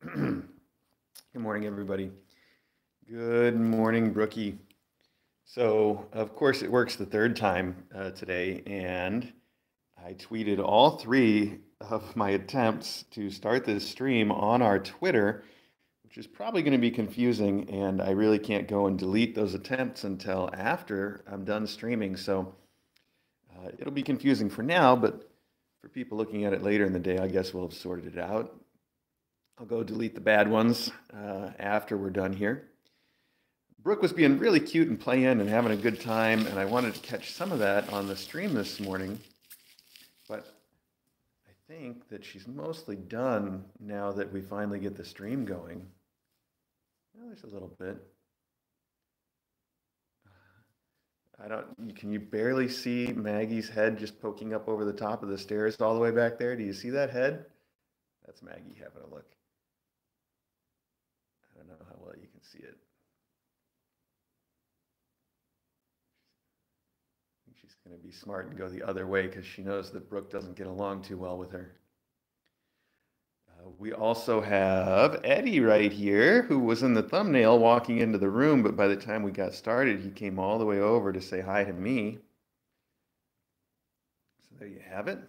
Good morning, everybody. Good morning, Brookie. So, of course, it works the third time today, and I tweeted all three of my attempts to start this stream on our Twitter, which is probably going to be confusing, and I really can't go and delete those attempts until after I'm done streaming. So, it'll be confusing for now, but for people looking at it later in the day, I guess we'll have sorted it out. I'll go delete the bad ones after we're done here. Brooke was being really cute and playing and having a good time, and I wanted to catch some of that on the stream this morning. But I think that she's mostly done now that we finally get the stream going. Well, there's a little bit. Can you barely see Maggie's head just poking up over the top of the stairs all the way back there? Do you see that head? That's Maggie having a look. I don't know how well you can see it. She's going to be smart and go the other way because she knows that Brooke doesn't get along too well with her. We also have Eddie right here, who was in the thumbnail walking into the room, but by the time we got started, he came all the way over to say hi to me. So there you have it.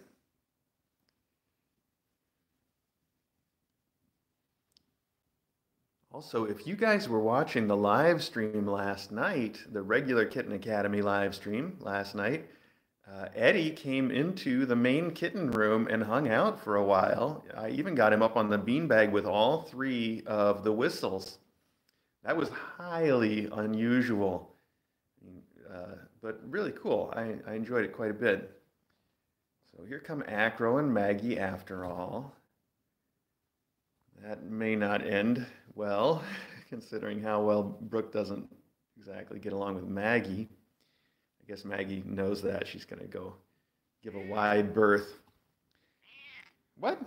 Also, if you guys were watching the live stream last night, the regular Kitten Academy live stream last night, Eddie came into the main kitten room and hung out for a while. I even got him up on the beanbag with all three of the whistles. That was highly unusual, but really cool. I enjoyed it quite a bit. So here come Acro and Maggie after all. That may not end well, considering how well Brooke doesn't exactly get along with Maggie. I guess Maggie knows that. She's going to go give a wide berth. What?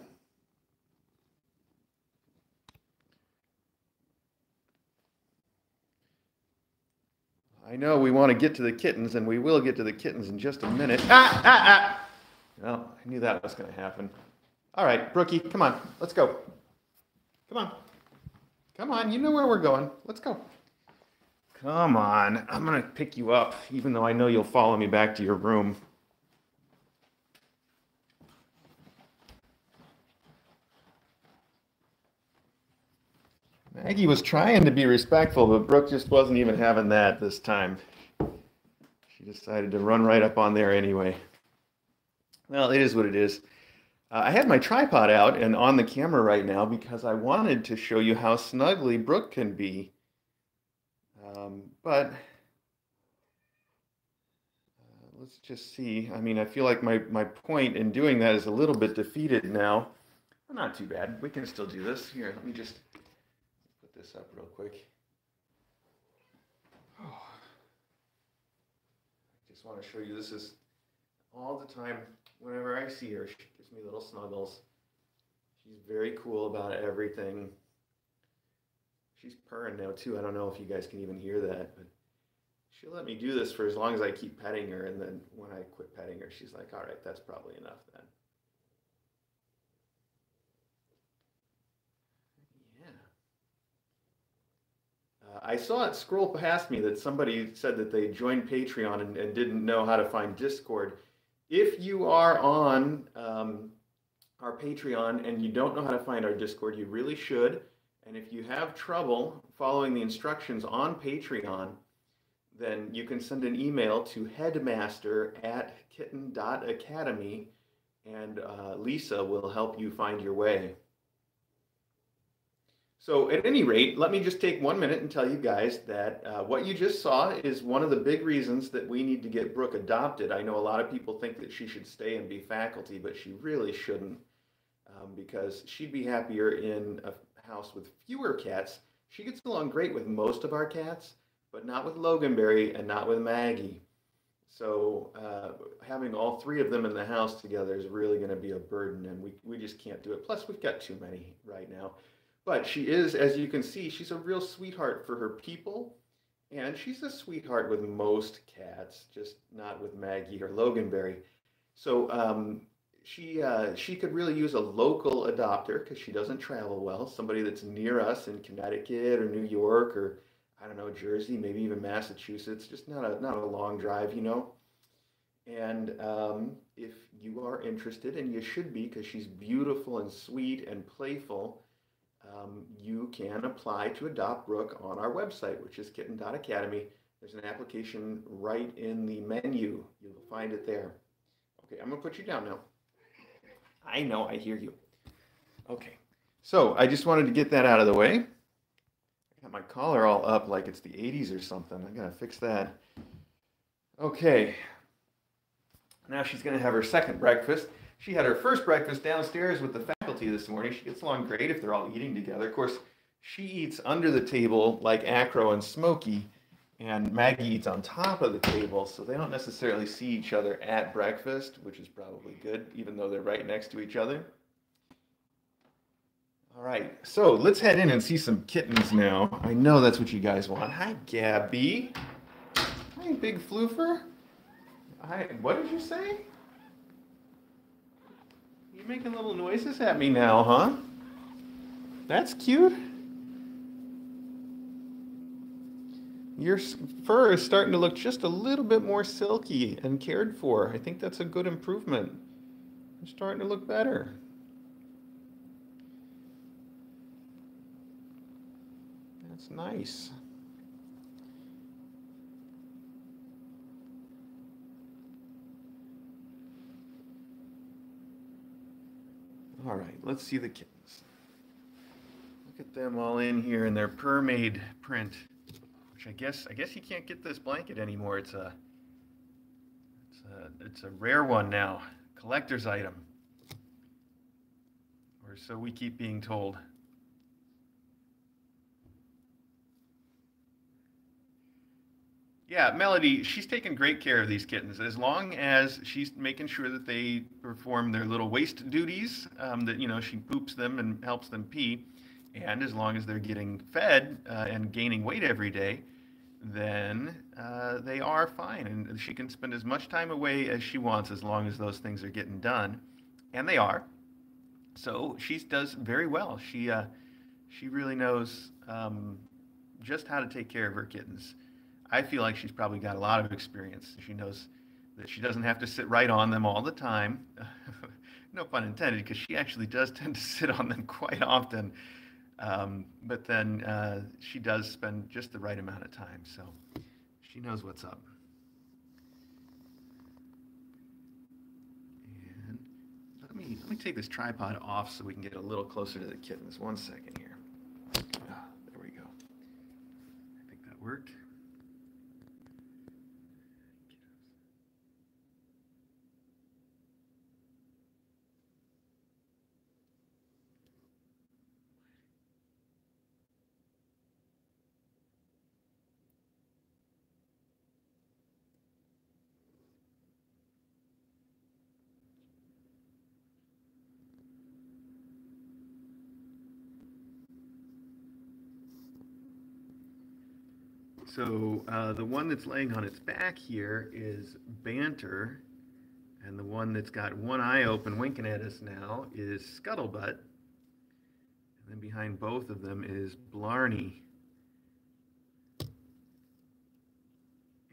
I know we want to get to the kittens, and we will get to the kittens in just a minute. Well, I knew that was going to happen. All right, Brookie, come on. Let's go. Come on. Come on, you know where we're going. Let's go. Come on. I'm going to pick you up, even though I know you'll follow me back to your room. Maggie was trying to be respectful, but Brooke just wasn't even having that this time. She decided to run right up on there anyway. Well, it is what it is. I have my tripod out and on the camera right now because I wanted to show you how snuggly Brooke can be. But let's just see. I mean, I feel like my point in doing that is a little bit defeated now. Well, not too bad. We can still do this. Here, let me just put this up real quick. Oh. I just want to show you this is all the time. Whenever I see her, she gives me little snuggles. She's very cool about everything. She's purring now too. I don't know if you guys can even hear that, but she'll let me do this for as long as I keep petting her, and then when I quit petting her, she's like, all right, that's probably enough then. Yeah. I saw it scroll past me that somebody said that they joined Patreon and didn't know how to find Discord. If you are on our Patreon and you don't know how to find our Discord, you really should. And if you have trouble following the instructions on Patreon, then you can send an email to headmaster@kitten.academy, and Lisa will help you find your way. So at any rate, let me just take 1 minute and tell you guys that what you just saw is one of the big reasons that we need to get Brooke adopted. I know a lot of people think that she should stay and be faculty, but she really shouldn't, because she'd be happier in a house with fewer cats. She gets along great with most of our cats, but not with Loganberry and not with Maggie. So having all three of them in the house together is really going to be a burden, and we just can't do it. Plus, we've got too many right now. But she is, as you can see, she's a real sweetheart for her people, and she's a sweetheart with most cats, just not with Maggie or Loganberry. So she could really use a local adopter because she doesn't travel well. Somebody that's near us in Connecticut or New York or I don't know, Jersey, maybe even Massachusetts. Just not a long drive, you know. And if you are interested, and you should be, because she's beautiful and sweet and playful, you can apply to adopt Brooke on our website, which is kitten.academy. There's an application right in the menu. You'll find it there. Okay, I'm gonna put you down now. I know, I hear you. Okay, so I just wanted to get that out of the way. I got my collar all up like it's the 80s or something. I gotta fix that. Okay, now she's gonna have her second breakfast. She had her first breakfast downstairs with the faculty this morning. She gets along great if they're all eating together. Of course, she eats under the table like Acro and Smokey, and Maggie eats on top of the table, so they don't necessarily see each other at breakfast, which is probably good, even though they're right next to each other. All right, so let's head in and see some kittens now. I know that's what you guys want. Hi, Gabby. Hi, Big Floofer. Hi, what did you say? You're making little noises at me now, huh? That's cute. Your fur is starting to look just a little bit more silky and cared for. I think that's a good improvement. You're starting to look better. That's nice. All right, let's see the kittens. Look at them all in here in their Permade print, which I guess you can't get this blanket anymore. It's a rare one now, collector's item, or so we keep being told. Yeah, Melody, she's taking great care of these kittens as long as she's making sure that they perform their little waste duties, that, you know, she poops them and helps them pee. And as long as they're getting fed and gaining weight every day, then they are fine. And she can spend as much time away as she wants as long as those things are getting done. And they are. So she does very well. She really knows just how to take care of her kittens. I feel like she's probably got a lot of experience. She knows that she doesn't have to sit right on them all the time. No pun intended, because she actually does tend to sit on them quite often. But then she does spend just the right amount of time, so she knows what's up. And let me take this tripod off so we can get a little closer to the kittens. 1 second here. There we go. I think that worked. So the one that's laying on its back here is Banter, and the one that's got one eye open winking at us now is Scuttlebutt. And then behind both of them is Blarney.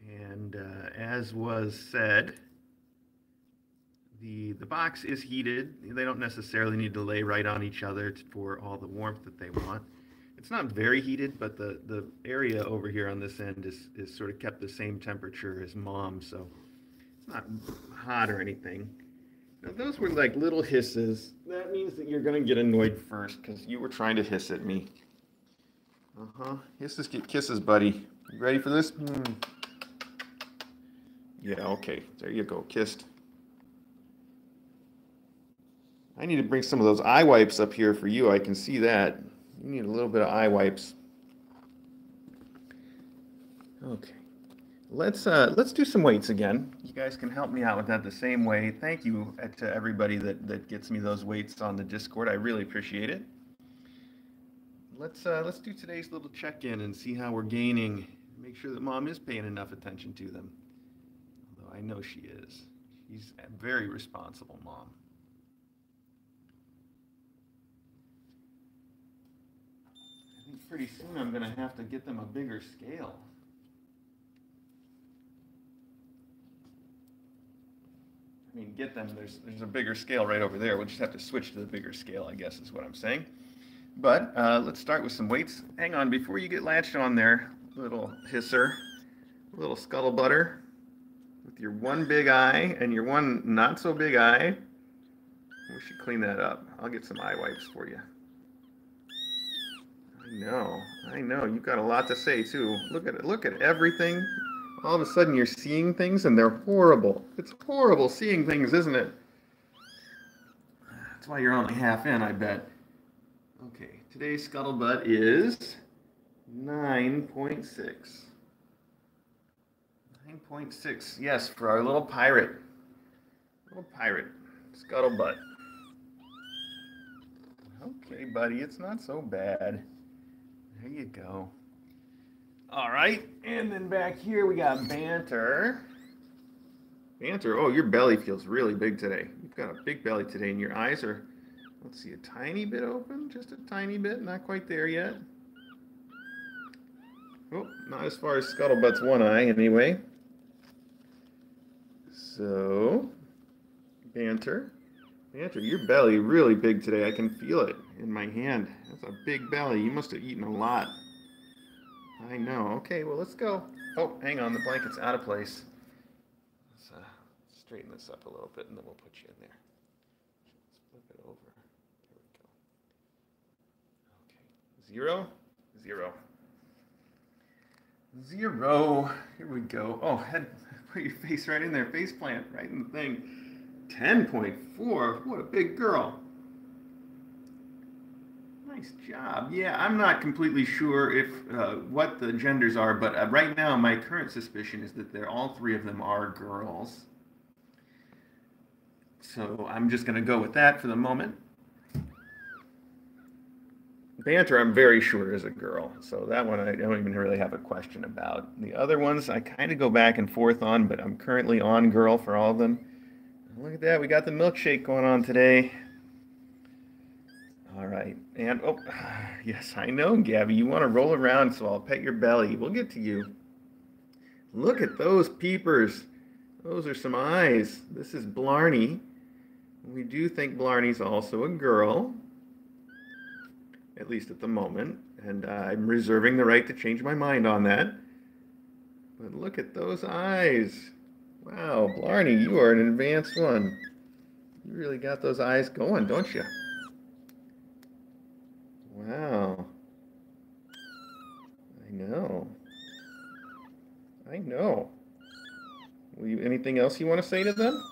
And as was said, the box is heated. They don't necessarily need to lay right on each other for all the warmth that they want. It's not very heated, but the area over here on this end is sort of kept the same temperature as Mom, so it's not hot or anything. Now, those were like little hisses. That means that you're going to get annoyed first because you were trying to hiss at me. Uh-huh. Hisses get kisses, buddy. You ready for this? Yeah, okay. There you go. Kissed. I need to bring some of those eye wipes up here for you. I can see that. You need a little bit of eye wipes. Okay. Let's do some weights again. You guys can help me out with that the same way. Thank you to everybody that gets me those weights on the Discord. I really appreciate it. Let's do today's little check-in and see how we're gaining. Make sure that Mom is paying enough attention to them. Although I know she is. She's a very responsible mom. pretty soon I'm going to have to get them a bigger scale. I mean, get them, there's a bigger scale right over there. We'll just have to switch to the bigger scale, I guess is what I'm saying. But let's start with some weights. Hang on, before you get latched on there, little hisser, little scuttlebutter, with your one big eye and your one not so big eye. We should clean that up. I'll get some eye wipes for you. I know, you've got a lot to say too. Look at everything. All of a sudden you're seeing things and they're horrible. It's horrible seeing things, isn't it? That's why you're only half in, I bet. Okay, today's scuttlebutt is 9.6. 9.6, yes, for our little pirate. Little pirate, scuttlebutt. Okay, buddy, it's not so bad. There you go. All right, and then back here we got Banter. Banter, oh, your belly feels really big today. You've got a big belly today, and your eyes are, let's see, a tiny bit open, just a tiny bit, not quite there yet. Oh, not as far as Scuttlebutt's one eye, anyway. So, Banter, your belly really big today. I can feel it in my hand. That's a big belly. You must have eaten a lot. I know. Okay, well, let's go. Oh, hang on. The blanket's out of place. Let's straighten this up a little bit, and then we'll put you in there. Let's flip it over. There we go. Okay. 0, 0. 0. Here we go. Oh, put your face right in there. Face plant right in the thing. 10.4. What a big girl. Nice job. Yeah, I'm not completely sure if what the genders are, but right now my current suspicion is that all three of them are girls. So I'm just going to go with that for the moment. Banter, I'm very sure is a girl, so that one I don't even really have a question about. The other ones I kind of go back and forth on, but I'm currently on girl for all of them. Look at that, we got the milkshake going on today. All right, and oh, yes, I know, Gabby, you want to roll around, so I'll pet your belly. We'll get to you. Look at those peepers. Those are some eyes. This is Blarney. We do think Blarney's also a girl, at least at the moment, and I'm reserving the right to change my mind on that. But look at those eyes. Wow, Blarney, you are an advanced one. You really got those eyes going, don't you? Wow. I know. I know. Anything else you want to say to them?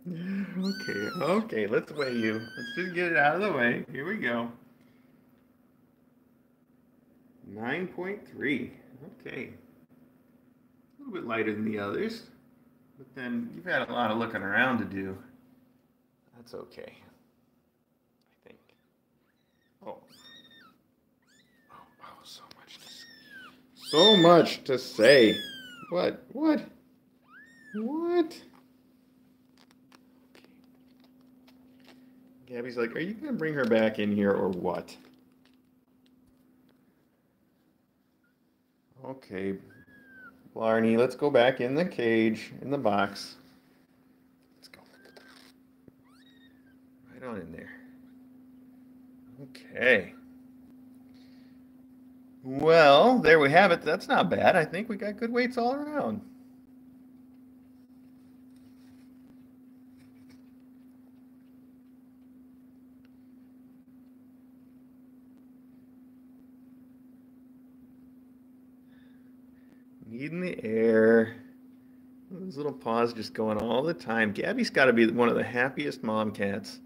Okay, let's weigh you. Let's just get it out of the way. Here we go. 9.3. Okay. A little bit lighter than the others, but then you've had a lot of looking around to do. That's okay. I think. Oh, so much to say. So much to say. What? Gabby's like, are you going to bring her back in here or what? Okay, Blarney, let's go back in the cage, in the box. Let's go. Right on in there. Okay. Well, there we have it. That's not bad. I think we got good weights all around. Need in the air. Those little paws just going all the time. Gabby's got to be one of the happiest mom cats.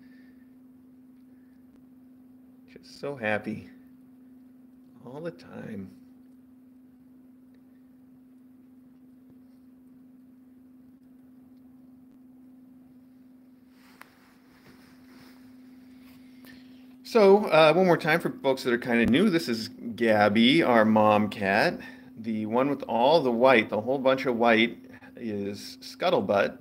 Just so happy. All the time. So, one more time for folks that are kind of new, this is Gabby, our mom cat. The one with all the white, the whole bunch of white, is Scuttlebutt.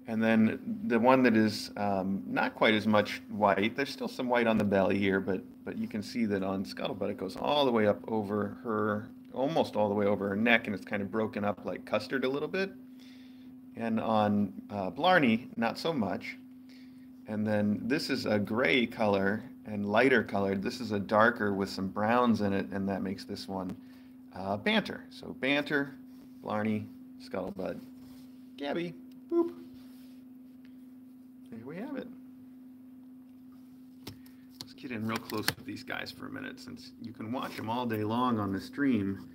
And then the one that is not quite as much white, there's still some white on the belly here, but you can see that on Scuttlebutt it goes all the way up over her, almost all the way over her neck, and it's kind of broken up like custard a little bit. And on Blarney, not so much. And then this is a gray color and lighter colored. This is a darker with some browns in it, and that makes this one Banter. So Banter, Blarney, Scuttlebutt, Gabby, boop. There we have it. Let's get in real close with these guys for a minute, since you can watch them all day long on the stream,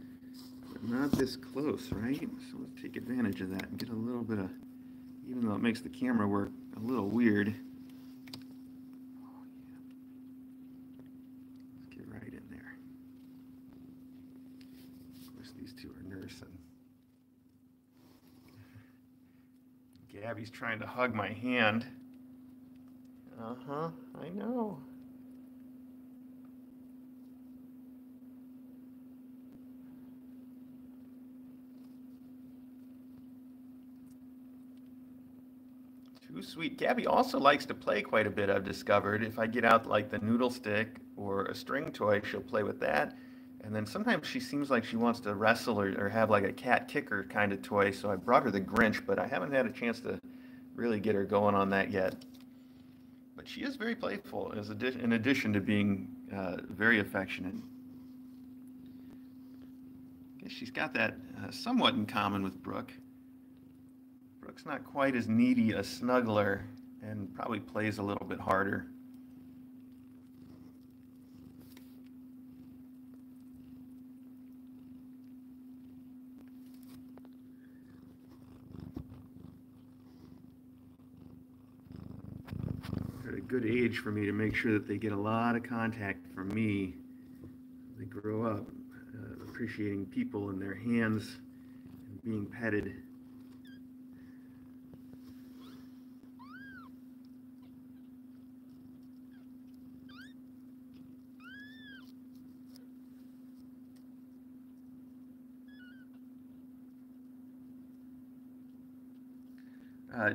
but not this close, right? So let's take advantage of that and get a little bit of, even though it makes the camera work a little weird. Let's get right in there. Of course, these two are nursing. Gabby's trying to hug my hand. I know. Too sweet. Gabby also likes to play quite a bit, I've discovered. If I get out like the noodle stick or a string toy, she'll play with that. And then sometimes she seems like she wants to wrestle or have like a cat kicker kind of toy. So I brought her the Grinch, but I haven't had a chance to really get her going on that yet. But she is very playful, in addition to being very affectionate. I guess she's got that somewhat in common with Brooke. Brooke's not quite as needy a snuggler and probably plays a little bit harder. They're at a good age for me to make sure that they get a lot of contact from me. They grow up appreciating people and their hands and being petted.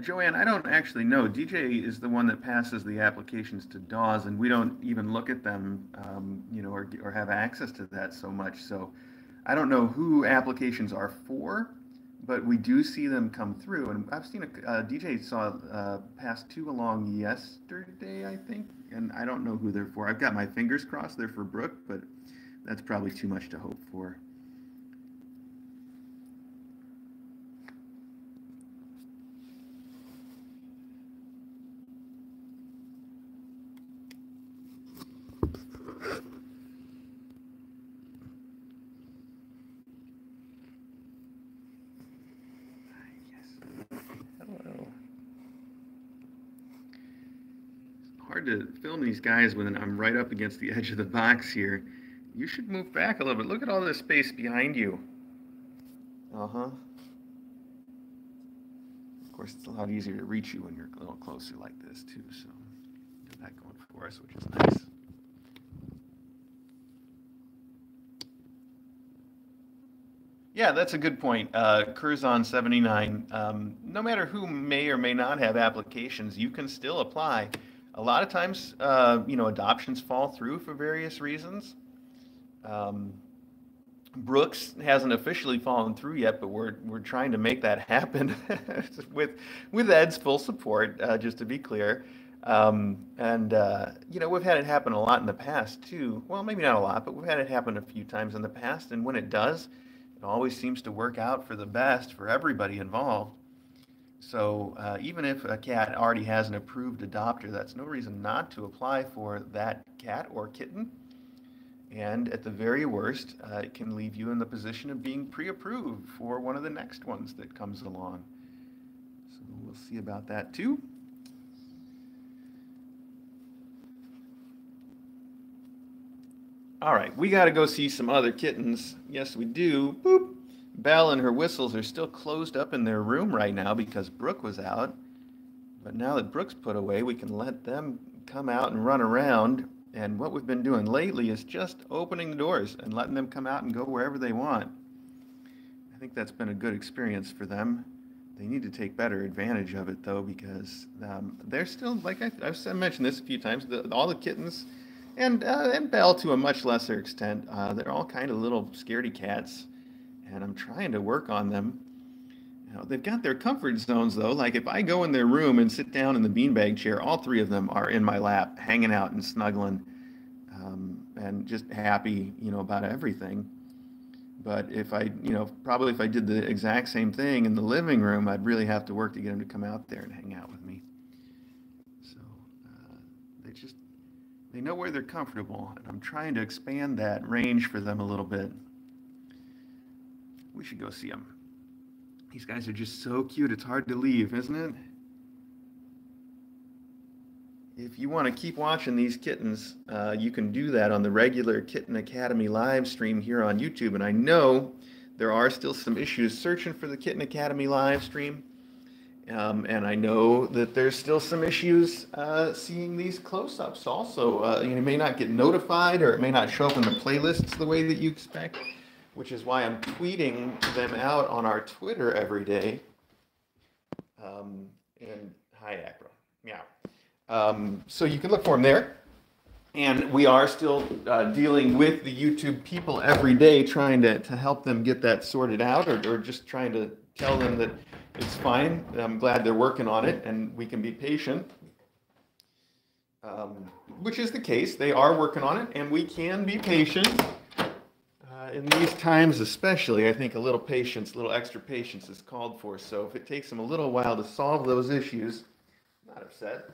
Joanne, I don't actually know. DJ is the one that passes the applications to Dawes, and we don't even look at them, or have access to that so much. So I don't know who applications are for, but we do see them come through. And I've seen DJ saw pass two along yesterday, I think, and I don't know who they're for. I've got my fingers crossed they're for Brooke, but that's probably too much to hope for. Hard to film these guys when I'm right up against the edge of the box here. You should move back a little bit. Look at all this space behind you. Of course, it's a lot easier to reach you when you're a little closer like this, too. So, got that going for us, which is nice. Yeah, that's a good point. Curzon 79. No matter who may or may not have applications, you can still apply. A lot of times, adoptions fall through for various reasons. Brooks hasn't officially fallen through yet, but we're trying to make that happen with Ed's full support, just to be clear. We've had it happen a lot in the past too. Well, maybe not a lot, but we've had it happen a few times in the past, and when it does, it always seems to work out for the best for everybody involved. So even if a cat already has an approved adopter, that's no reason not to apply for that cat or kitten. And at the very worst, it can leave you in the position of being pre-approved for one of the next ones that comes along. So we'll see about that too. All right, we got to go see some other kittens. Yes, we do. Boop. Belle and her whistles are still closed up in their room right now because Brooke was out. But now that Brooke's put away, we can let them come out and run around. And what we've been doing lately is just opening the doors and letting them come out and go wherever they want. I think that's been a good experience for them. They need to take better advantage of it though, because they're still, like I've mentioned this a few times, all the kittens and Belle to a much lesser extent, they're all kind of little scaredy cats, and I'm trying to work on them. You know, they've got their comfort zones though. Like if I go in their room and sit down in the beanbag chair, all three of them are in my lap, hanging out and snuggling, and just happy, about everything. But if I, probably if I did the exact same thing in the living room, I'd really have to work to get them to come out there and hang out with me. So they just, they know where they're comfortable, and I'm trying to expand that range for them a little bit. We should go see them. These guys are just so cute, it's hard to leave, isn't it? If you want to keep watching these kittens, you can do that on the regular Kitten Academy live stream here on YouTube. And I know there are still some issues searching for the Kitten Academy live stream. And I know that there's still some issues seeing these close-ups also. You may not get notified, or it may not show up in the playlists the way that you expect, which is why I'm tweeting them out on our Twitter every day. And hi, Acro. Yeah. So you can look for them there. And we are still dealing with the YouTube people every day, trying to help them get that sorted out, or just trying to tell them that it's fine. I'm glad they're working on it, and we can be patient. Which is the case. They are working on it, and we can be patient. In these times especially, I think a little patience, a little extra patience is called for. So if it takes them a little while to solve those issues, I'm not upset.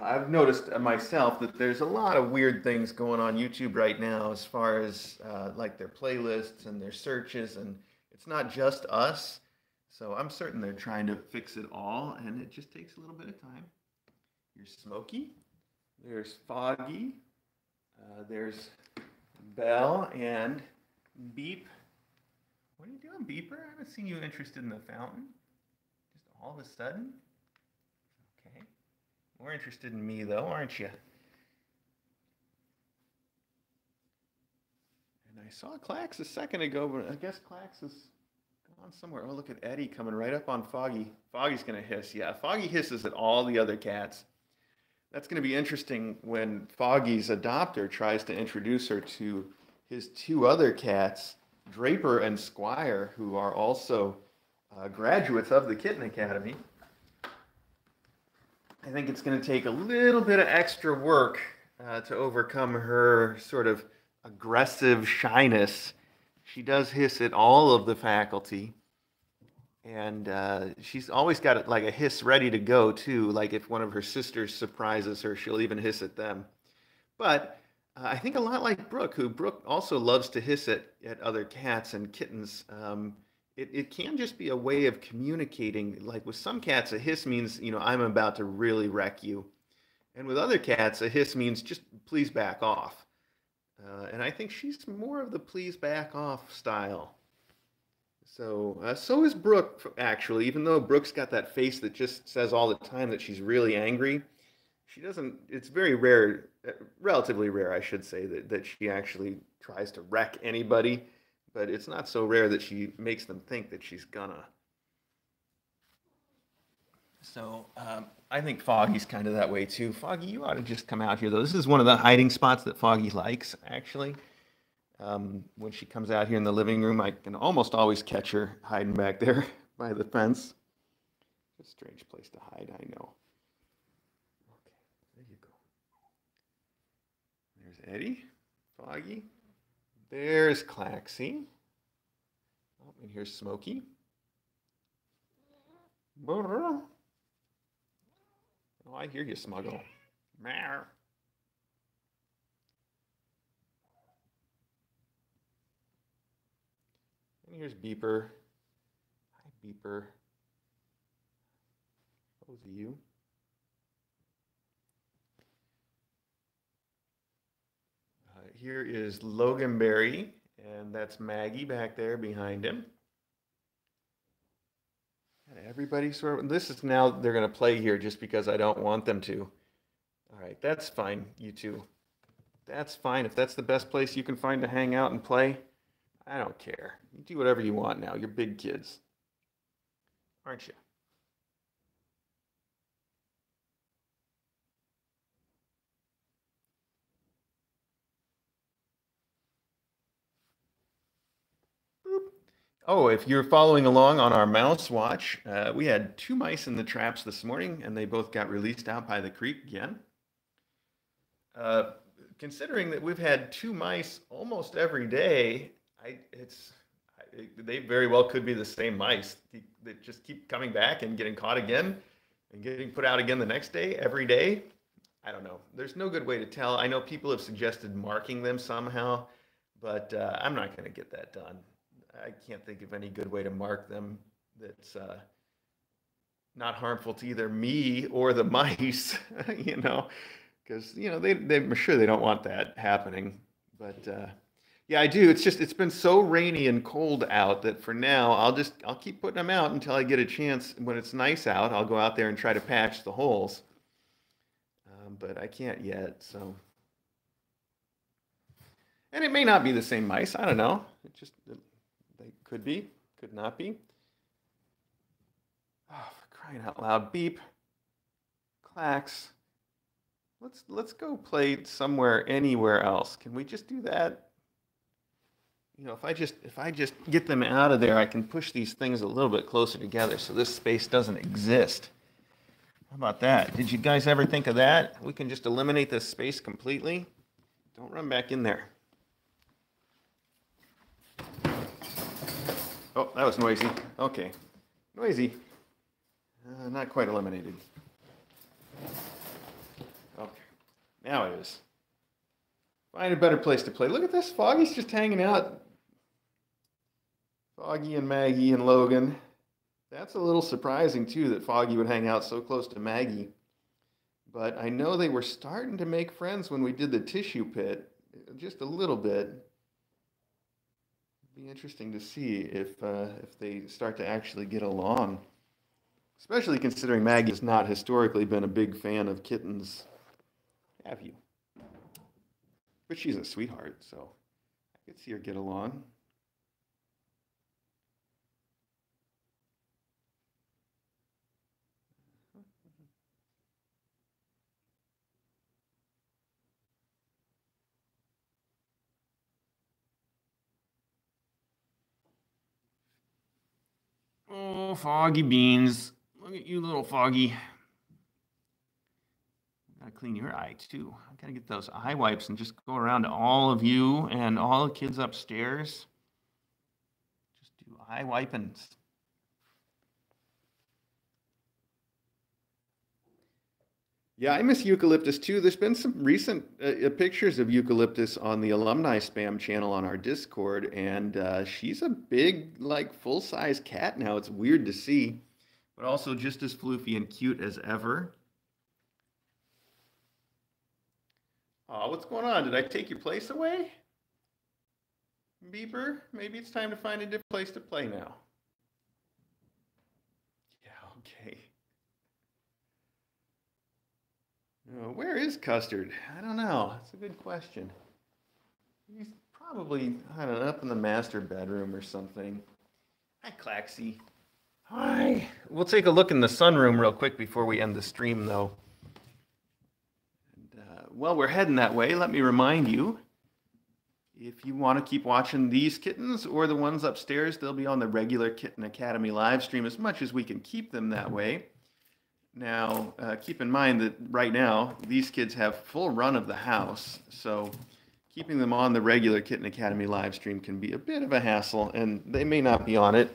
I've noticed myself that there's a lot of weird things going on YouTube right now as far as like their playlists and their searches, and it's not just us. So I'm certain they're trying to fix it all, and it just takes a little bit of time. Here's Smokey, there's Foggy, there's Belle and Beep. What are you doing, Beeper? I haven't seen you interested in the fountain. Just all of a sudden? Okay. More interested in me, though, aren't you? And I saw Clax a second ago, but I guess Clax is gone somewhere. Oh, look at Eddie coming right up on Foggy. Foggy's going to hiss. Yeah, Foggy hisses at all the other cats. That's going to be interesting when Foggy's adopter tries to introduce her to his two other cats, Draper and Squire, who are also graduates of the Kitten Academy. I think it's going to take a little bit of extra work to overcome her sort of aggressive shyness. She does hiss at all of the faculty. And she's always got like a hiss ready to go too. Like if one of her sisters surprises her, she'll even hiss at them. But I think a lot like Brooke, who Brooke also loves to hiss at other cats and kittens. It can just be a way of communicating. Like with some cats, a hiss means, I'm about to really wreck you. And with other cats, a hiss means just please back off. And I think she's more of the please back off style. So is Brooke, actually, even though Brooke's got that face that just says all the time that she's really angry. She doesn't, it's very rare, relatively rare, I should say, that she actually tries to wreck anybody. But it's not so rare that she makes them think that she's gonna. So I think Foggy's kind of that way too. Foggy, you ought to just come out here, though. This is one of the hiding spots that Foggy likes, actually. When she comes out here in the living room, I can almost always catch her hiding back there by the fence. It's a strange place to hide, I know. Okay, there you go. There's Eddie, Foggy. There's Claxy. Oh, and here's Smokey. Oh, I hear you, Smuggle. Meow. And here's Beeper. Hi, Beeper. Those are you. Here is Loganberry, and that's Maggie back there behind him. And everybody sort of, this is now, they're going to play here just because I don't want them to. All right, that's fine, you two. That's fine. If that's the best place you can find to hang out and play, I don't care. You do whatever you want now. You're big kids. aren't you? Oh, if you're following along on our mouse watch, we had two mice in the traps this morning, and they both got released out by the creek again. Uh, Considering that we've had two mice almost every day, they very well could be the same mice. They just keep coming back and getting caught again, and getting put out again the next day, every day. I don't know. There's no good way to tell. I know people have suggested marking them somehow, but I'm not going to get that done. I can't think of any good way to mark them that's not harmful to either me or the mice, you know, because, I'm sure they don't want that happening. But yeah, I do. It's been so rainy and cold out that for now, I'll keep putting them out until I get a chance. When it's nice out, I'll go out there and try to patch the holes. But I can't yet, so. And it may not be the same mice. I don't know. They could be, could not be. Oh, for crying out loud! Beep, clacks. Let's go play somewhere, anywhere else. Can we just do that? If I just get them out of there, I can push these things a little bit closer together, so this space doesn't exist. How about that? Did you guys ever think of that? We can just eliminate this space completely. Don't run back in there. Oh, that was noisy. Okay. Noisy. Not quite eliminated. Okay. Now it is. Find a better place to play. Look at this. Foggy's just hanging out. Foggy and Maggie and Logan. That's a little surprising, too, that Foggy would hang out so close to Maggie. But I know they were starting to make friends when we did the tissue pit. Just a little bit. It'd be interesting to see if they start to actually get along. Especially considering Maggie has not historically been a big fan of kittens. Have you? But she's a sweetheart, so I could see her get along. Oh, Foggy Beans. Look at you, little Foggy. Gotta clean your eye, too. I gotta get those eye wipes and just go around to all of you and all the kids upstairs. Just do eye wipings. Yeah, I miss Eucalyptus too. There's been some recent pictures of Eucalyptus on the alumni spam channel on our Discord, and she's a big, like, full-size cat now. It's weird to see, but also just as floofy and cute as ever. Oh, what's going on? Did I take your place away? Beeper, maybe it's time to find a different place to play now. Yeah, okay. Where is Custard? I don't know. That's a good question. He's probably, I don't know, up in the master bedroom or something. Hi, Claxy. Hi. We'll take a look in the sunroom real quick before we end the stream, though. And, while we're heading that way, let me remind you, if you want to keep watching these kittens or the ones upstairs, they'll be on the regular Kitten Academy live stream as much as we can keep them that way. Now, keep in mind that right now, these kids have full run of the house, so keeping them on the regular Kitten Academy live stream can be a bit of a hassle, and they may not be on it.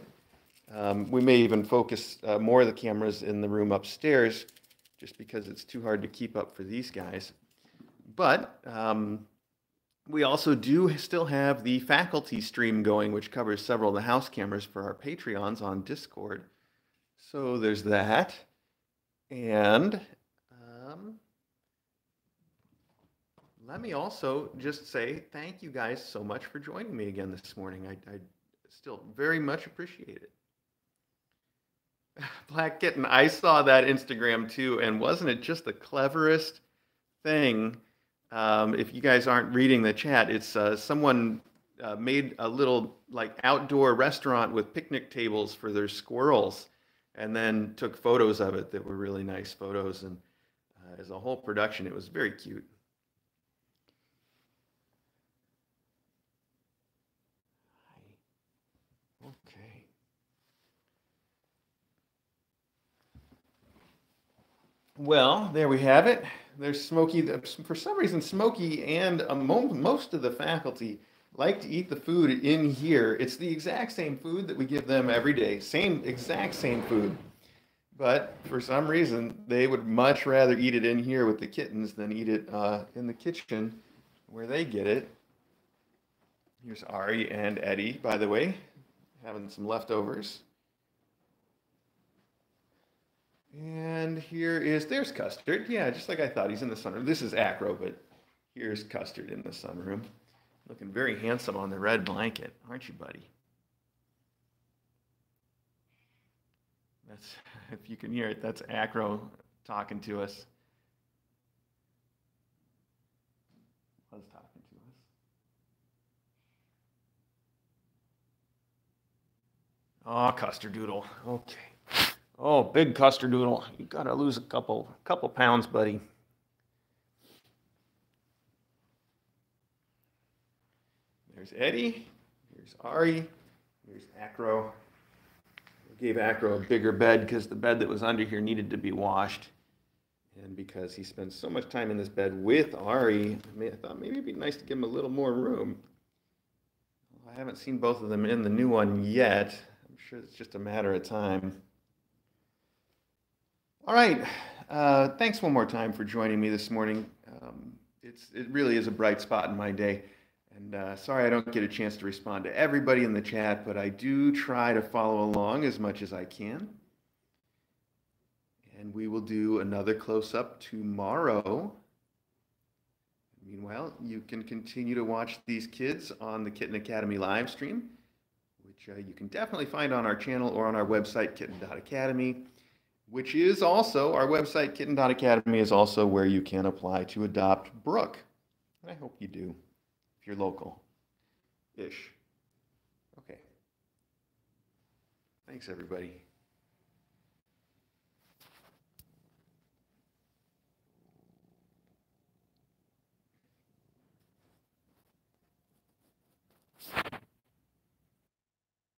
We may even focus more of the cameras in the room upstairs, just because it's too hard to keep up for these guys. But we also do still have the faculty stream going, which covers several of the house cameras for our Patreons on Discord. So there's that. And let me also just say thank you guys so much for joining me again this morning. I still very much appreciate it. Black Kitten, I saw that Instagram too, and wasn't it just the cleverest thing? If you guys aren't reading the chat, it's someone made a little like outdoor restaurant with picnic tables for their squirrels. and then took photos of it that were really nice photos. And as a whole production, it was very cute. Okay. Well, there we have it. There's Smokey. For some reason, Smokey and most of the faculty like to eat the food in here. It's the exact same food that we give them every day. Exact same food. But for some reason, they would much rather eat it in here with the kittens than eat it in the kitchen where they get it. Here's Ari and Eddie, by the way, having some leftovers. And there's Custard. Yeah, just like I thought, he's in the sunroom. This is Acro, but here's Custard in the sunroom. Looking very handsome on the red blanket, aren't you, buddy? That's, if you can hear it, that's Acro talking to us. Was talking to us. Oh, Custard Doodle. Okay. Oh, big Custard Doodle. You gotta lose a couple pounds, buddy. There's Eddie. Here's Ari. Here's Acro. We gave Acro a bigger bed because the bed that was under here needed to be washed. And because he spends so much time in this bed with Ari, I thought maybe it'd be nice to give him a little more room. I haven't seen both of them in the new one yet. I'm sure it's just a matter of time. All right. Thanks one more time for joining me this morning. It really is a bright spot in my day. And sorry I don't get a chance to respond to everybody in the chat, but I do try to follow along as much as I can. And we will do another close-up tomorrow. Meanwhile, you can continue to watch these kids on the Kitten Academy live stream, which you can definitely find on our channel or on our website, kitten.academy. Which is also, our website, kitten.academy, is also where you can apply to adopt Brooke. And I hope you do, if you're local-ish. Okay. Thanks, everybody.